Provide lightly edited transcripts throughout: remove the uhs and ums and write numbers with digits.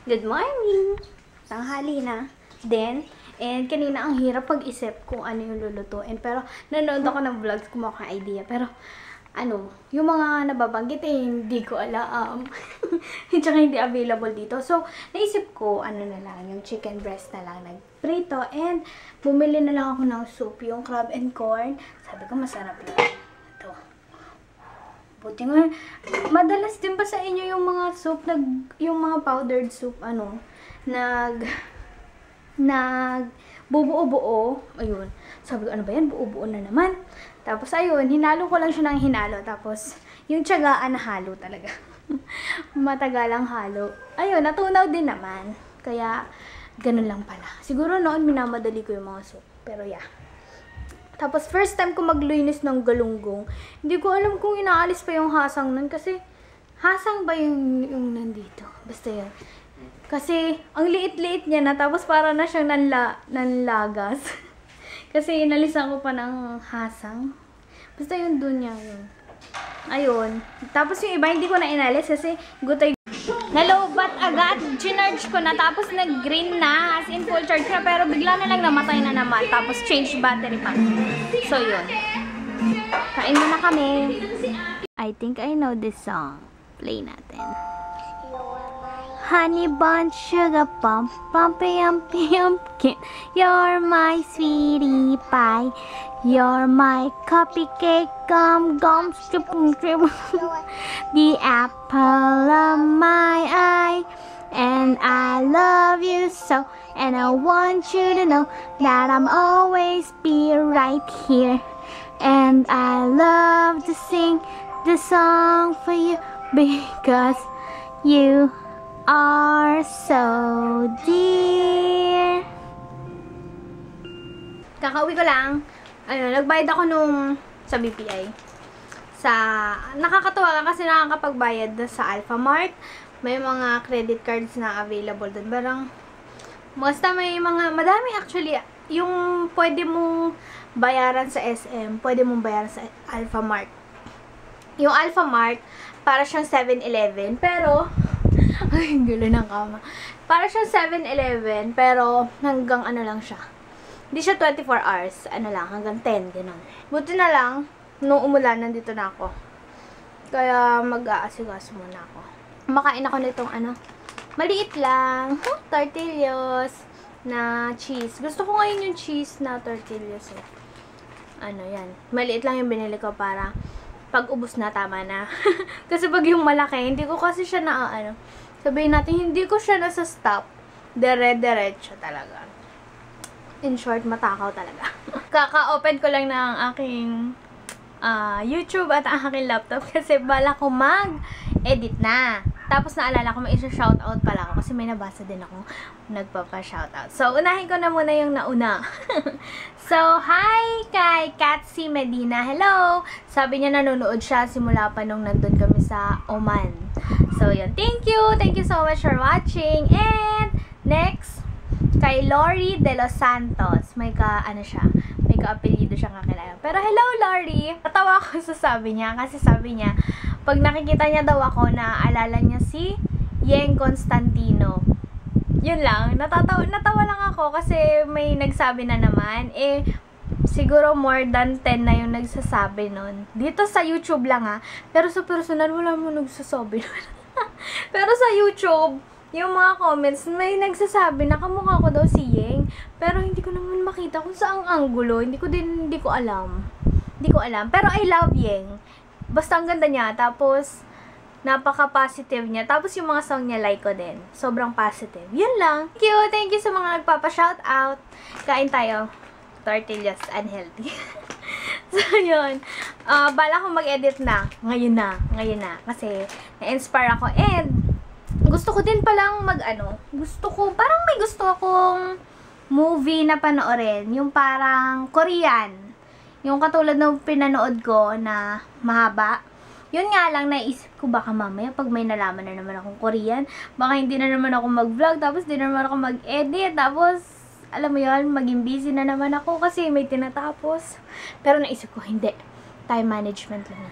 Good morning! Tanghali na. And kanina ang hirap pag-isip kung ano yung lulutuin. Pero nanood ako ng vlogs, kumuha akong idea. Pero yung mga nababanggit hindi ko alam. Tsaka hindi available dito. So, naisip ko, na lang, yung chicken breast na lang nagprito. And bumili na lang ako ng soup, yung crab and corn. Sabi ko, masarap yun. Ito. Buti nga, madalas din ba sa inyo yung mga soup, yung mga powdered soup, bubuo-buo. Ayun. Sabi ko, ano ba yan? Buo-buo na naman. Tapos, ayun, hinalo ko lang siya ng hinalo. Tapos, yung tiyagaan na halo talaga. Matagalang halo. Ayun, natunaw din naman. Kaya, ganun lang pala. Siguro noon, minamadali ko yung mga soup. Pero, yeah. Tapos, first time ko maglinis ng galunggong. Hindi ko alam kung inaalis pa yung hasang nun. Kasi, hasang ba yung nandito? Basta yun. Kasi, ang liit-liit niya na. Tapos, para na siyang nanlagas. Kasi, inalisan ko pa ng hasang. Basta yun dun niya yun. Ayun. Tapos, yung iba, hindi ko na inalis. Kasi, gutay. Nalobat agad. Ginarge ko na. Tapos, nag-green na. As in, full charge na. Pero, bigla na lang namatay na naman. Tapos, change battery pa. So, yun. Kain na kami. I think I know this song. Play natin. Honey bun, sugar bump, bumpy, yumpy, yumpkin. You're my sweetie pie. You're my cupcake, gum, strip, the apple of my eye. And I love you so, and I want you to know that I'm always be right here. And I love to sing this song for you because you are so dear. Kakauwi ko lang. Nagbayad ako sa BPI. Nakakatuwa kasi nakakapagbayad sa Alphamart. May mga credit cards na available doon. Parang, basta may madami actually. Yung pwede mong bayaran sa SM, pwede mong bayaran sa Alphamart. Yung Alphamart, para siyang 7-Eleven, pero, ay, gulo ng kama. Para siyang 7-Eleven, pero hanggang lang siya. Hindi siya 24 hours, hanggang 10, gano'n. Buti na lang, nung umulan, nandito na ako. Kaya mag-aasigaso muna ako. Makain ako nitong maliit lang, tortillas na cheese. Gusto ko ngayon yung cheese na tortillas eh. Yan. Maliit lang yung binili ko para pag ubos na, tama na. Kasi pag yung malaki, hindi ko kasi siya sabihin natin, hindi ko siya nasa stop. Dire-diretso talaga. In short, matakaw talaga. Kaka-open ko lang ng aking YouTube at ang aking laptop kasi bala ko mag-edit na. Tapos naalala ko, may isa-shoutout pala ako kasi may nabasa din ako nagpapa-shoutout. So, unahin ko na muna yung nauna. So, hi kay Katsi Medina. Hello! Sabi niya nanonood siya simula pa nung nandun kami sa Oman. So, yun. Thank you! Thank you so much for watching. And, next, kay Lori De Los Santos. May may ka-apelyido siya kakilala. Pero, hello, Lori! Natawa ako sa sabi niya kasi sabi niya, pag nakikita niya daw ako, naaalala niya si Yeng Constantino. Yun lang. Natawa lang ako kasi may nagsabi na naman. Siguro more than 10 na yung nagsasabi nun. Dito sa YouTube lang pero sa personal, wala mo nagsasabi nun. Pero sa YouTube, yung mga comments, may nagsasabi na kamukha ko daw si Yeng. Pero hindi ko naman makita kung saang anggulo. Hindi ko alam. Pero I love Yeng. Basta ang ganda niya. Tapos, napaka-positive niya. Tapos, yung mga song niya, like ko din. Sobrang positive. Yun lang. Thank you sa mga nagpapa-shoutout. Kain tayo. Tortillas unhealthy. So, yun. Bala ko mag-edit na. Ngayon na. Kasi, na-inspire ako. And, gusto ko din palang parang may gusto akong movie na panoorin. Yung parang Korean. Yung katulad ng pinanood ko na mahaba. Yun nga lang, naisip ko baka mamaya pag may nalaman na naman akong Korean, baka hindi na naman ako mag-vlog, tapos hindi na naman ako mag-edit, tapos, alam mo yun, maging busy na naman ako kasi may tinatapos. Pero naisip ko, hindi. Time management lang.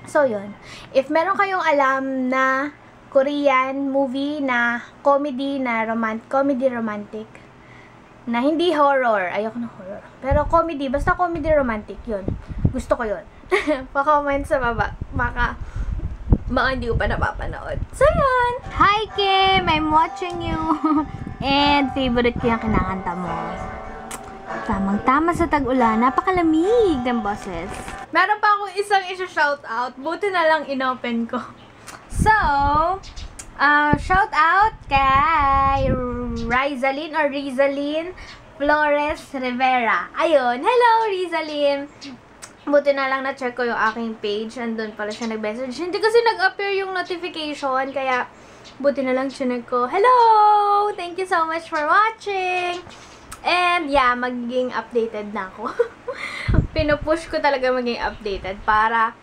So, yun. If meron kayong alam na Korean movie na comedy na comedy romantic. Na hindi horror. Ayoko ng horror. Pero comedy. Basta comedy romantic. Yun. Gusto ko yun. Pa-comment sa baba. Baka hindi ko pa napapanood. So, yun. Hi, Kim! I'm watching you. And favorite ko yung kinakanta mo. Tamang-tama sa tag-ulan. Napakalamig ng boses. Meron pa akong isang isa-shoutout. Buti na lang inopen ko. So, shout out kay Rizalyn Flores Rivera. Ayun. Hello, Rizalyn! Buti na lang na-check ko yung aking page. Andun pala siya nag-message. Hindi kasi nag-appear yung notification. Kaya, buti na lang siya ko. Hello! Thank you so much for watching! And, yeah, magiging updated na ako. Pinupush ko talaga maging updated para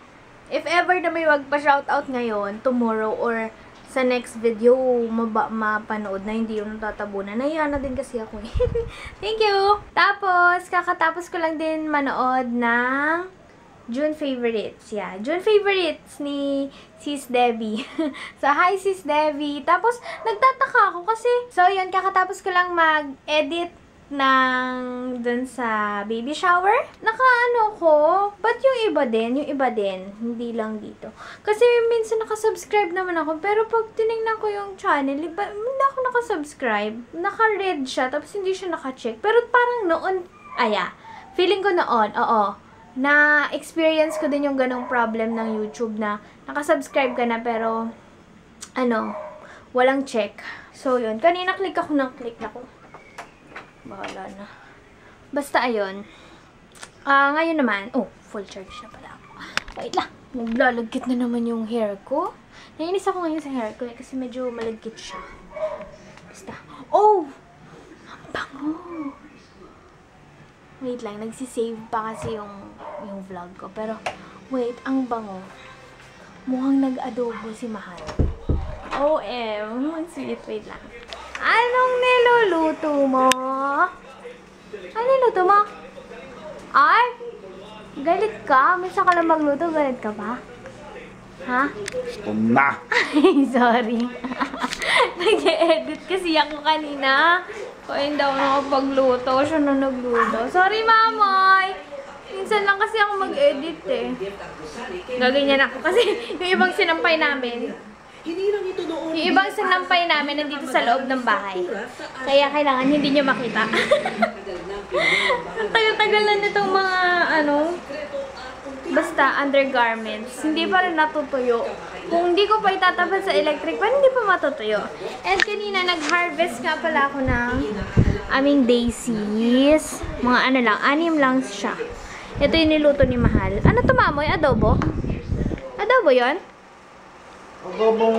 if ever na may wag pa shoutout ngayon, tomorrow, or sa next video, mapanood na hindi yung tatabunan. Nahiya na din kasi ako eh. Thank you! Tapos, kakatapos ko lang din manood ng June Favorites. Yeah, June Favorites ni Sis Debbie. So, hi Sis Debbie! Tapos, nagtataka ako kasi, so yun, kakatapos ko lang mag-edit dun sa baby shower. Naka-ano ko, but yung iba din, hindi lang dito. Kasi minsan nakasubscribe naman ako, pero pag tinignan ko yung channel, hindi ako nakasubscribe. Naka-red siya, tapos hindi siya naka-check. Pero parang noon, feeling ko noon, oo, na-experience ko din yung ganong problem ng YouTube na nakasubscribe ka na, pero, walang check. So, yun. Kanina click ako. Bahala na. Basta, ayun. Ngayon naman, full charge na pala ako. Wait lang. Maglalagkit na naman yung hair ko. Nainis ako ngayon sa hair ko kasi medyo malagkit siya. Basta. Ang bango. Wait lang. Nagsisave pa kasi yung vlog ko. Pero, wait. Ang bango. Mukhang nag-adobo si Mahal. Ang sweet. Wait lang. Anong niluluto mo? Ano niluto mo? Ay! Galit ka? Minsan ka lang magluto, galit ka ba? Ha? Na! Ay, sorry. Nag-edit kasi ako kanina. Kaya hindi ako nakapagluto. Siya na nagluto. Sorry, Mamoy! Minsan lang kasi ako mag-edit eh. Gaganyan ako kasi yung ibang sinampay namin. Yung ibang sinampay namin nandito sa loob ng bahay. Kaya kailangan hindi nyo makita. Ang tagal-tagal na nitong mga, basta undergarments. Hindi pa rin natutuyo. Kung hindi ko pa itatabad sa electric fan, hindi pa matutuyo. And kanina, nag-harvest nga pala ako ng aming daisies. Mga 6 lang siya. Ito yung niluto ni Mahal. Ano to, Mamoy? Adobo? Adobo yon? Adobong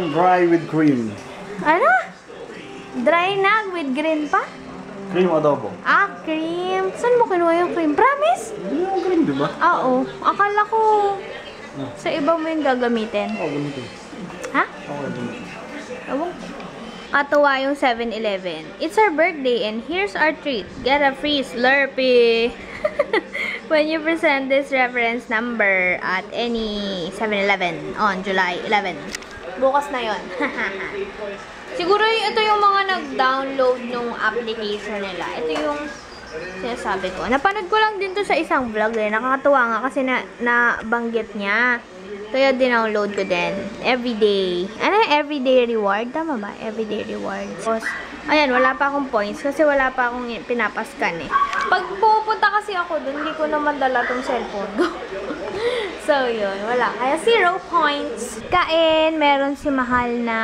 dry with cream. Ano? Dry na with green pa? Cream adobo. Cream. Saan mo kinuha yung cream? Promise? Hindi yung cream, di ba? Oo. Akala ko sa iba mo yung gagamitin. Gamitin. Ha? Gamitin. Ewan ko. Katuwa yung 7-Eleven. It's our birthday and here's our treat. Get a free Slurpee. When you present this reference number at any 7-Eleven on July 11. Bukas na yon. Siguro ito yung mga nag-download nung application nila. Ito yung sinasabi ko. Napanood ko lang din to sa isang vlog eh. Nakakatuwa nga kasi nabanggit niya. Kaya dinownload ko din. Everyday. Everyday reward? Tama ba? Everyday reward. Tapos, ayan, wala pa akong points kasi wala pa akong pinapaskan eh. Pag pupunta kasi ako dun, hindi ko naman dala tong cellphone ko. So, yun. Wala. Kaya 0 points. Kain. Meron si Mahal na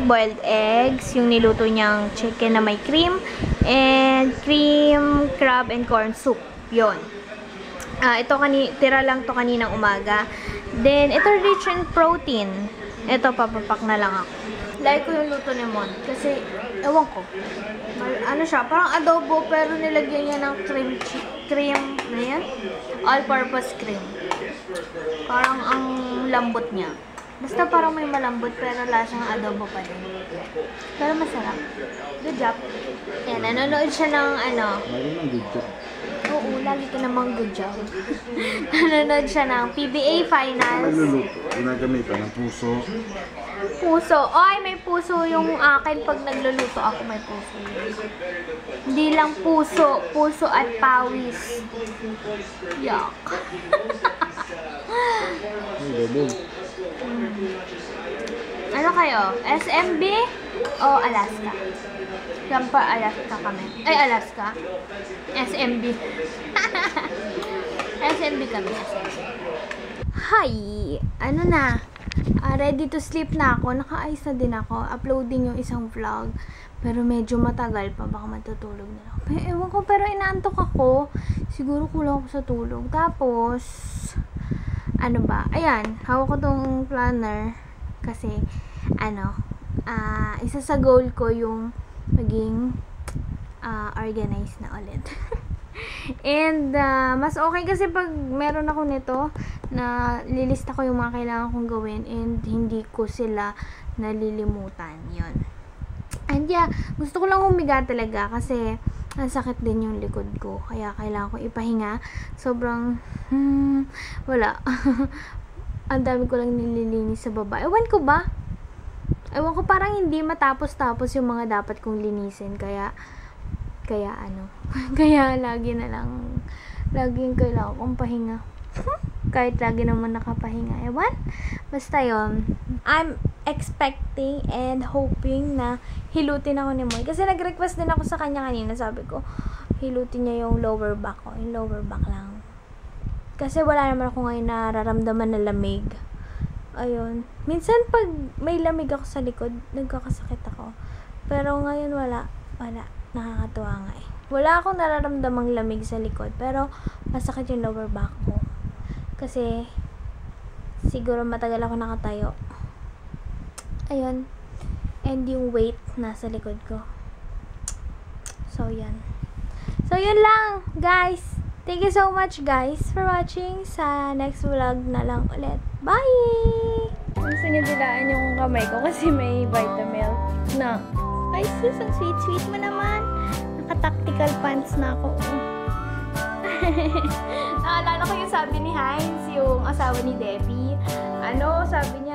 boiled eggs. Yung niluto niyang chicken na may cream. And cream, crab, and corn soup. Yun. Ito tira lang to kaninang umaga. Then, ito rich in protein. Ito, papapak na lang ako. Like ko yung luto ni Mon. Kasi, ewan ko. Ano siya, parang adobo, pero nilagyan niya ng cream na yan? All-purpose cream. Parang ang lambot niya. Basta parang may malambot, pero lasang adobo pa din. Pero masarap. Good job. Yan, nanonood siya ng Lagi ng good job. Oo, lagi ka namang good job. Nanonood siya ng PBA Finals. Nagluluto. Ginagamitan ng puso. Puso. Ay, may puso yung akin pag nagluluto ako, may puso. Hindi lang puso. Puso at pawis. Yuck. Ano kayo? SMB o Alaska? Siyempre Alaska kami. Ay, Alaska. SMB. SMB kami. Hi! Ano na? Ready to sleep na ako. Naka-ayos na din ako. Uploading yung isang vlog. Pero medyo matagal pa. Baka matutulog na ako. Ewan ko, pero inaantok ako. Siguro kulang ako sa tulog. Tapos, ano ba? Ayan, hawak ko tong planner. Kasi, isa sa goal ko yung maging organized na ulit. And, mas okay kasi pag meron ako nito, na lilista ko yung mga kailangan kong gawin and hindi ko sila nalilimutan. Yun. And yeah, gusto ko lang humiga talaga kasi ang sakit din yung likod ko. Kaya kailangan ko ipahinga. Sobrang, wala. Ang dami ko lang nililinis sa baba. Ewan ko parang hindi matapos-tapos yung mga dapat kong linisin. Kaya laging kailangan kong pahinga. Kahit lagi naman nakapahinga. Ewan? Basta yun. I'm expecting and hoping na hilutin ako ni Moy. Kasi nag-request din ako sa kanya kanina. Sabi ko, hilutin niya yung lower back ko. Yung lower back lang. Kasi wala naman ako ngayon nararamdaman na lamig. Ayun. Minsan pag may lamig ako sa likod, nagkakasakit ako. Pero ngayon wala. Nakakatuwa nga eh. Wala akong nararamdamang lamig sa likod. Pero masakit yung lower back ko. Kasi siguro matagal ako nakatayo. Ayun. And yung weight nasa likod ko. So, yan. So, yun lang, guys. Thank you so much, guys, for watching. Sa next vlog na lang ulit. Bye! Gusto niyo dilaan yung kamay ko kasi may Vitamilk na. Ay, sus, ang sweet-sweet mo naman. Naka-tactical pants na ako. Naalala ko yung sabi ni Heinz, yung asawa ni Debbie. Sabi niya,